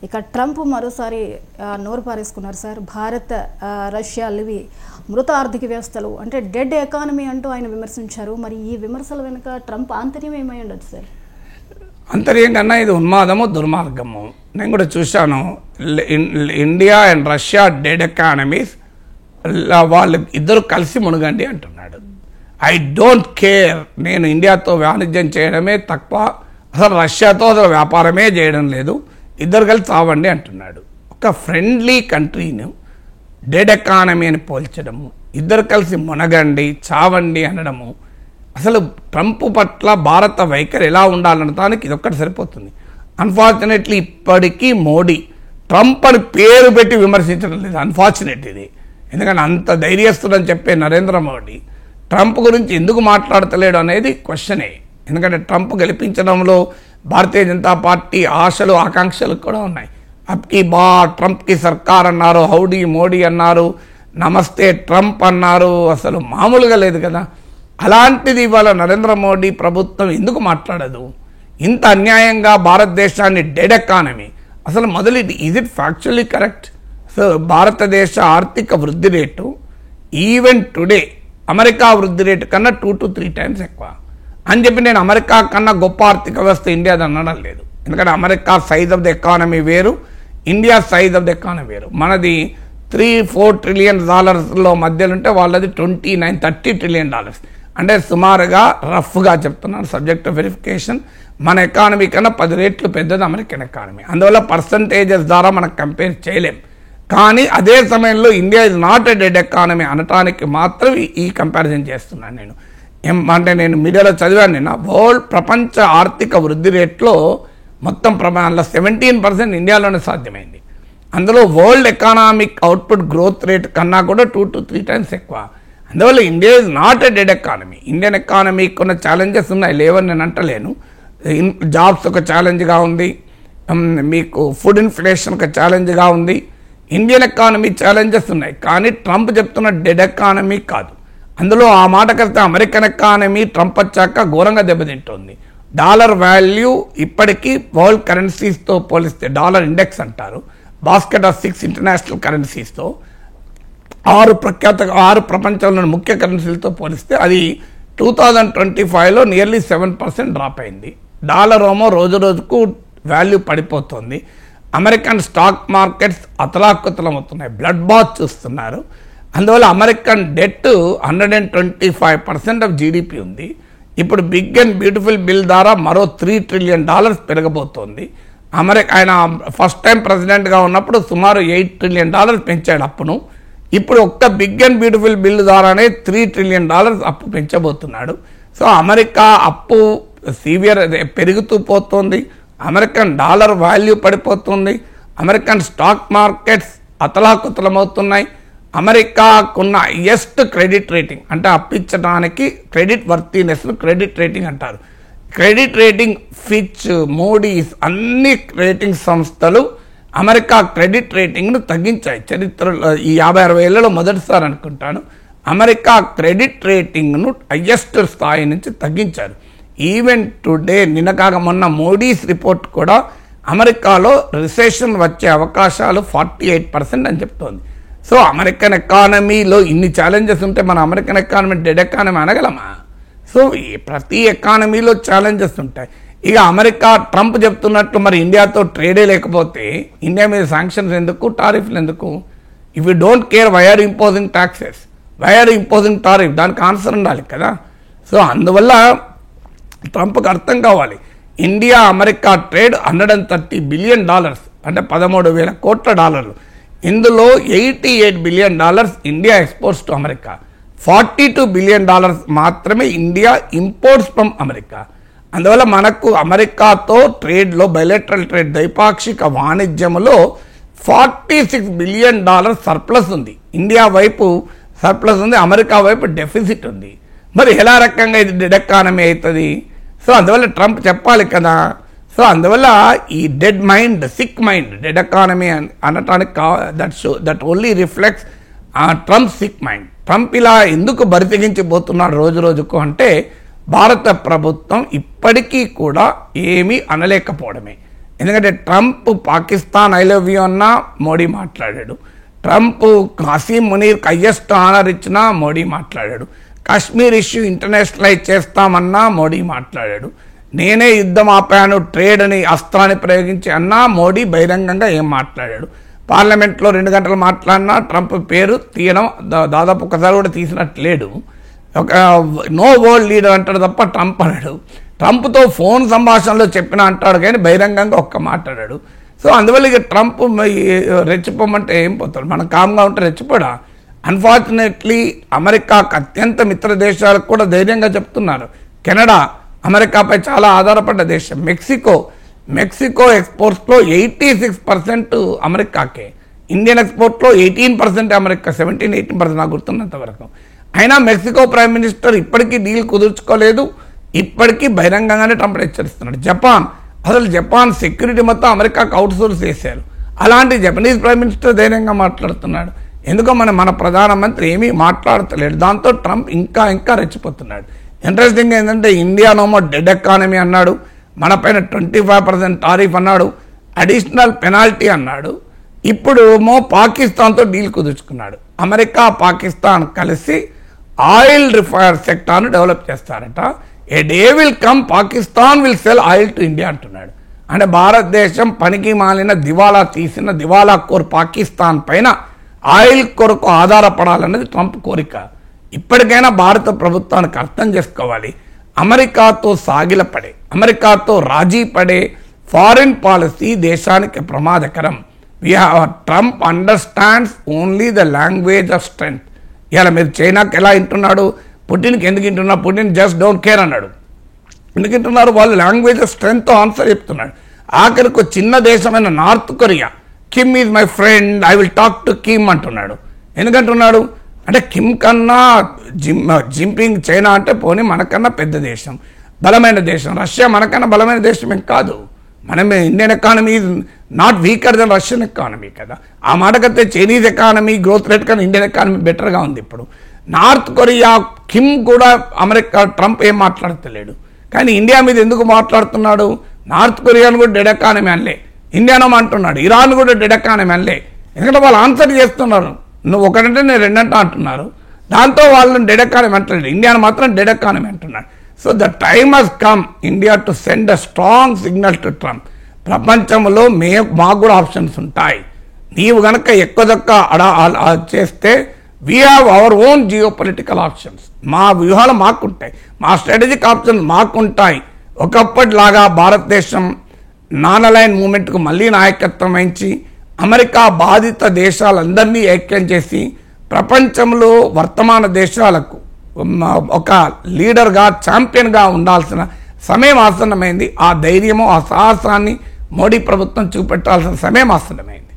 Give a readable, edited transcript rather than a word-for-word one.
ఇక ట్రంప్ మరోసారి నోరు పారేసుకున్నారు సార్. భారత్ రష్యాలువి మృత ఆర్థిక వ్యవస్థలు అంటే డెడ్ ఎకానమీ అంటూ ఆయన విమర్శించారు. మరి ఈ విమర్శల వెనుక ట్రంప్ ఆంతర్యం ఏమై ఉండొచ్చు సార్? అంతర్యం కన్నా ఇది ఉన్మాదము, దుర్మార్గము. నేను కూడా చూశాను. India and Russia dead economies, వాళ్ళు ఇద్దరు కలిసి మునగండి అంటున్నాడు. ఐ డోంట్ కేర్, నేను ఇండియాతో వాణిజ్యం చేయడమే తక్కువ, అసలు రష్యాతో అసలు వ్యాపారమే చేయడం లేదు, ఇద్దరు కలిసి చావండి అంటున్నాడు. ఒక ఫ్రెండ్లీ కంట్రీని డెడ్ ఎకానమీ అని పోల్చడము, ఇద్దరు కలిసి మునగండి చావండి అనడము, అసలు ట్రంప్ పట్ల భారత వైఖరి ఎలా ఉండాలనడానికి ఇదొక్కటి సరిపోతుంది. అన్ఫార్చునేట్లీ ఇప్పటికీ మోడీ ట్రంప్ అని పేరు పెట్టి విమర్శించడం లేదు. అన్ఫార్చునేట్ ఇది. ఎందుకంటే అంత ధైర్యస్తుడని చెప్పే నరేంద్ర మోడీ ట్రంప్ గురించి ఎందుకు మాట్లాడతలేడు అనేది క్వశ్చనే. ఎందుకంటే ట్రంప్ గెలిపించడంలో భారతీయ జనతా పార్టీ ఆశలు ఆకాంక్షలు కూడా ఉన్నాయి. అబ్కి బార్ ట్రంప్కి సర్కార్ అన్నారు, హౌడీ మోడీ అన్నారు, నమస్తే ట్రంప్ అన్నారు, అసలు మామూలుగా లేదు కదా. అలాంటిది ఇవాళ నరేంద్ర మోడీ ప్రభుత్వం ఎందుకు మాట్లాడదు? ఇంత అన్యాయంగా భారతదేశాన్ని డెడ్ ఎకానమీ, అసలు మొదలు is it factually correct? So భారతదేశ ఆర్థిక వృద్ధి రేటు ఈవెన్ టుడే అమెరికా వృద్ధి రేటు కన్నా 2 to 3 times ఎక్కువ అని చెప్పి నేను అమెరికా కన్నా గొప్ప ఆర్థిక వ్యవస్థ ఇండియాది అనడం లేదు. ఎందుకంటే America size of the economy వేరు, India size of the economy వేరు. మనది $3-4 trillion మధ్యలో ఉంటే వాళ్ళది $29-30 trillion. అంటే సుమారుగా రఫ్గా చెప్తున్నాను, సబ్జెక్ట్ టు వెరిఫికేషన్, మన ఎకానమీ కన్నా 10 రెట్లు పెద్దది అమెరికన్ ఎకానమీ. అందువల్ల పర్సంటేజెస్ ద్వారా మనం కంపేర్ చేయలేం. కానీ అదే సమయంలో India is not a dead economy అనటానికి మాత్రం ఈ కంపారిజన్ చేస్తున్నాను నేను. అంటే నేను మీడియాలో చదివాను నిన్న, వరల్డ్ ప్రపంచ ఆర్థిక వృద్ధి రేట్లో మొత్తం ప్రమాణంలో 17% ఇండియాలోనే సాధ్యమైంది. అందులో world economic output growth rate కన్నా కూడా 2 to 3 times ఎక్కువ. అందువల్ల India is not a dead economy. Indian ఎకానమీకి ఉన్న ఛాలెంజెస్ ఉన్నాయి, లేవని నేను అంటలేను. జాబ్స్ ఒక ఛాలెంజ్గా ఉంది, మీకు ఫుడ్ ఇన్ఫ్లేషన్ ఒక ఛాలెంజ్గా ఉంది, ఇండియన్ ఎకానమీ ఛాలెంజెస్ ఉన్నాయి. కానీ ట్రంప్ చెప్తున్న డెడ్ ఎకానమీ కాదు. అందులో ఆ మాట కడితే అమెరికన్ ఎకానమీ ట్రంప్ వచ్చాక ఘోరంగా దెబ్బతింటుంది. డాలర్ వాల్యూ ఇప్పటికీ వరల్డ్ కరెన్సీస్తో పోలిస్తే, డాలర్ ఇండెక్స్ అంటారు, బాస్కెట్ ఆఫ్ 6 ఇంటర్నేషనల్ కరెన్సీస్తో, 6 ప్రపంచంలోని ముఖ్య కరెన్సీలతో పోలిస్తే అది 2025లో నియర్లీ 7% డ్రాప్ అయింది. డాలర్ ఏమో రోజు రోజుకు వాల్యూ పడిపోతుంది. అమెరికన్ స్టాక్ మార్కెట్స్ అతలాకుతలమవుతున్నాయి, బ్లడ్ బాత్ చూస్తున్నారు. అందువల్ల అమెరికన్ డెట్ 125% ఆఫ్ జీడిపి ఉంది. ఇప్పుడు బిగ్ అండ్ బ్యూటిఫుల్ బిల్ ద్వారా మరో $3 trillion పెరగబోతోంది. ఆయన ఫస్ట్ టైం ప్రెసిడెంట్గా ఉన్నప్పుడు సుమారు $8 trillion పెంచాడు అప్పును. ఇప్పుడు ఒక్క బిగ్ అండ్ బ్యూటిఫుల్ బిల్ ద్వారానే $3 trillion అప్పు పెంచబోతున్నాడు. సో అమెరికా అప్పు సివియర్ పెరుగుతూ పోతుంది, అమెరికన్ డాలర్ వాల్యూ పడిపోతుంది, అమెరికన్ స్టాక్ మార్కెట్స్ అతలాకుతలమవుతున్నాయి. అమెరికాకున్న హైయెస్ట్ క్రెడిట్ రేటింగ్, అంటే అప్పించడానికి క్రెడిట్ వర్తీనెస్ను క్రెడిట్ రేటింగ్ అంటారు. క్రెడిట్ రేటింగ్ ఫిచ్, మూడీస్, అన్ని రేటింగ్ సంస్థలు అమెరికా క్రెడిట్ రేటింగ్ను తగ్గించాయి. చరిత్రలో ఈ 50-60 ఏళ్లలో మొదటిసారి అనుకుంటాను అమెరికా క్రెడిట్ రేటింగ్ను హైయెస్ట్ స్థాయి నుంచి తగ్గించారు. ఈవెన్ టుడే, నిన్నకాక మొన్న మోడీస్ రిపోర్ట్ కూడా అమెరికాలో రిసెషన్ వచ్చే అవకాశాలు 48% అని చెప్తోంది. సో అమెరికన్ ఎకానమీలో ఇన్ని ఛాలెంజెస్ ఉంటే మన అమెరికన్ ఎకానమీ డెడ్ ఎకానమీ అనగలమా? సో ప్రతి ఎకానమీలో ఛాలెంజెస్ ఉంటాయి. ఇక అమెరికా ట్రంప్ చెప్తున్నట్టు మరి ఇండియాతో ట్రేడే లేకపోతే ఇండియా మీద శాంక్షన్స్ ఎందుకు, టారిఫ్లు ఎందుకు? If you don't care why are imposing taxes, why are imposing tariff, దానికి ఆన్సర్ ఉండాలి కదా. సో అందువల్ల ట్రంప్కి అర్థం కావాలి, ఇండియా అమెరికా ట్రేడ్ $130 billion, అంటే $13,000 కోట్ల. ఇందులో $88 billion India exports to America, $42 billion మాత్రమే ఇండియా ఇంపోర్ట్స్ ఫ్రమ్ అమెరికా. అందువల్ల మనకు అమెరికాతో ట్రేడ్లో, బైలేటరల్ ట్రేడ్, ద్వైపాక్షిక వాణిజ్యంలో $46 billion సర్ప్లస్ ఉంది. ఇండియా వైపు సర్ప్లస్ ఉంది, అమెరికా వైపు డెఫిసిట్ ఉంది. మరి ఎలా రకంగా ఇది డెడ్ ఎకానమీ అవుతుంది? సో అందువల్ల ట్రంప్ చెప్పాలి కదా. సో అందువల్ల ఈ dead mind, sick mind, dead economy అనటానికి that only reflects Trump sick mind. Trump ఇలా ఎందుకు బరితెగించిపోతున్నాడు రోజు రోజుకు అంటే భారత ప్రభుత్వం ఇప్పటికీ కూడా ఏమీ అనలేకపోవడమే. ఎందుకంటే Trump Pakistan I love you అన్నా మోడీ మాట్లాడాడు, ట్రంప్ హసీం మునీర్కి హైయెస్ట్ ఆనర్ ఇచ్చినా మోడీ మాట్లాడాడు, కాశ్మీర్ ఇష్యూ ఇంటర్నేషనలైజ్ చేస్తామన్నా మోడీ మాట్లాడాడు, నేనే యుద్ధం ఆపాను ట్రేడ్ అని అస్త్రాన్ని ప్రయోగించి అన్నా మోడీ బహిరంగంగా ఏం మాట్లాడాడు. పార్లమెంట్లో 2 గంటలు మాట్లాడినా ట్రంప్ పేరు తీయడం దాదాపు ఒకసారి కూడా తీసినట్టు లేడు. ఒక నో వరల్డ్ లీడర్ అంటాడు తప్ప ట్రంప్ అన్నాడు. ట్రంప్తో ఫోన్ సంభాషణలో చెప్పిన అంటాడు కానీ బహిరంగంగా ఒక్క మాట్లాడాడు. సో అందువల్ల ఇక ట్రంప్ రెచ్చిపోమంటే ఏం పోతాడు, మనం కామ్గా ఉంటే రెచ్చిపోడా. అన్ఫార్చునేట్లీ అమెరికాకు అత్యంత మిత్ర దేశాలకు కూడా ధైర్యంగా చెప్తున్నారు. కెనడా అమెరికాపై చాలా ఆధారపడ్డ దేశం. మెక్సికో ఎక్స్పోర్ట్స్లో 86% అమెరికాకే, ఇండియన్ ఎక్స్పోర్ట్లో 18% అమెరికా, 17-18% నాకు గుర్తున్నంత వరకు. అయినా మెక్సికో ప్రైమ్ మినిస్టర్ ఇప్పటికీ డీల్ కుదుర్చుకోలేదు, ఇప్పటికీ బహిరంగంగానే ట్రంప్ హెచ్చరిస్తున్నాడు. జపాన్ సెక్యూరిటీ మొత్తం అమెరికాకు అవుట్సోర్స్ చేశారు, అలాంటి జపనీస్ ప్రైమ్ మినిస్టర్ ధైర్యంగా మాట్లాడుతున్నాడు. ఎందుకో మన ప్రధానమంత్రి ఏమీ మాట్లాడతలేడు. దాంతో ట్రంప్ ఇంకా రెచ్చిపోతున్నాడు. ఇంట్రెస్టింగ్ ఏంటంటే ఇండియా నోమో డెడ్ ఎకానమీ అన్నాడు, మన పైన 25% టారిఫ్ అన్నాడు, అడిషనల్ పెనాల్టీ అన్నాడు. ఇప్పుడు పాకిస్తాన్తో డీల్ కుదుర్చుకున్నాడు. అమెరికా పాకిస్తాన్ కలిసి ఆయిల్ రిఫైర్ సెక్టార్ను డెవలప్ చేస్తారట. A day will come Pakistan will sell oil to India అంటున్నాడు. అంటే భారతదేశం పనికి మాలిన దివాలా తీసిన దివాలా కోర్ పాకిస్తాన్ పైన ఆయిల్ కొరకు ఆధారపడాలన్నది ట్రంప్ కోరిక. ఇప్పటికైనా భారత ప్రభుత్వానికి అర్థం చేసుకోవాలి, అమెరికాతో సాగిలపడే, అమెరికాతో రాజీ పడే ఫారిన్ పాలసీ దేశానికి ప్రమాదకరం. Trump understands only the language of strength. ఇలా మీరు చైనాకి ఎలా వింటున్నాడు, పుటిన్కి ఎందుకు వింటున్నారు, పుటిన్ జస్ట్ డోంట్ కేర్ అన్నాడు. ఎందుకు వింటున్నారు, వాళ్ళు లాంగ్వేజ్ ఆఫ్ స్ట్రెంగ్త్ ఆన్సర్ చెప్తున్నాడు. ఆఖరికి చిన్న దేశమైన North Korea, Kim is my friend, I will talk to Kim అంటున్నాడు. ఎందుకంటున్నాడు అంటే కిమ్ కన్నా జింపింగ్ చైనా అంటే పోనీ మనకన్నా పెద్ద దేశం, బలమైన దేశం. రష్యా మనకన్నా బలమైన దేశం ఏం కాదు. Indian economy is not weaker than Russian economy కదా. ఆ మాటకైతే చైనీస్ ఎకానమీ గ్రోత్ రేట్ కన్నా ఇండియన్ ఎకానమీ బెటర్గా ఉంది ఇప్పుడు. నార్త్ కొరియా కిమ్ కూడా ట్రంప్ ఏం మాట్లాడతలేడు, కానీ ఇండియా మీద ఎందుకు మాట్లాడుతున్నాడు. నార్త్ కొరియాను కూడా డెడ్ ఎకానమీ అనలే, ఇండియానో అంటున్నాడు. ఇరాన్ కూడా డెడ్ ఎకానమీ అనలే, ఎందుకంటే వాళ్ళు ఆన్సర్ చేస్తున్నారు. నువ్వు ఒకటంటే నేను రెండంటా అంటున్నారు. దాంతో వాళ్ళని డెడ్ ఎకానమీ అంటలేడు, ఇండియాను మాత్రం డెడ్ ఎకానమీ అంటున్నాడు. So the time has come India to send a strong signal to Trump. ప్రపంచంలో మాకు కూడా ఆప్షన్స్ ఉంటాయి, నీవు కనుక ఎక్కువ చేస్తే we have our own geo political options. మా వ్యూహాలు మాకుంటాయి, మా స్ట్రాటజిక్ ఆప్షన్స్ మాకుంటాయి. ఒకప్పటిలాగా భారతదేశం నాన్ అలైన్ మూమెంట్కు మళ్ళీ నాయకత్వం వహించి అమెరికా బాధిత దేశాలందరినీ ఐక్యం చేసి ప్రపంచంలో వర్తమాన దేశాలకు ఒక లీడర్గా ఛాంపియన్గా ఉండాల్సిన సమయం ఆసన్నమైంది. ఆ ధైర్యము ఆ సాహసాన్ని మోడీ ప్రభుత్వం చూపెట్టాల్సిన సమయం ఆసన్నమైంది.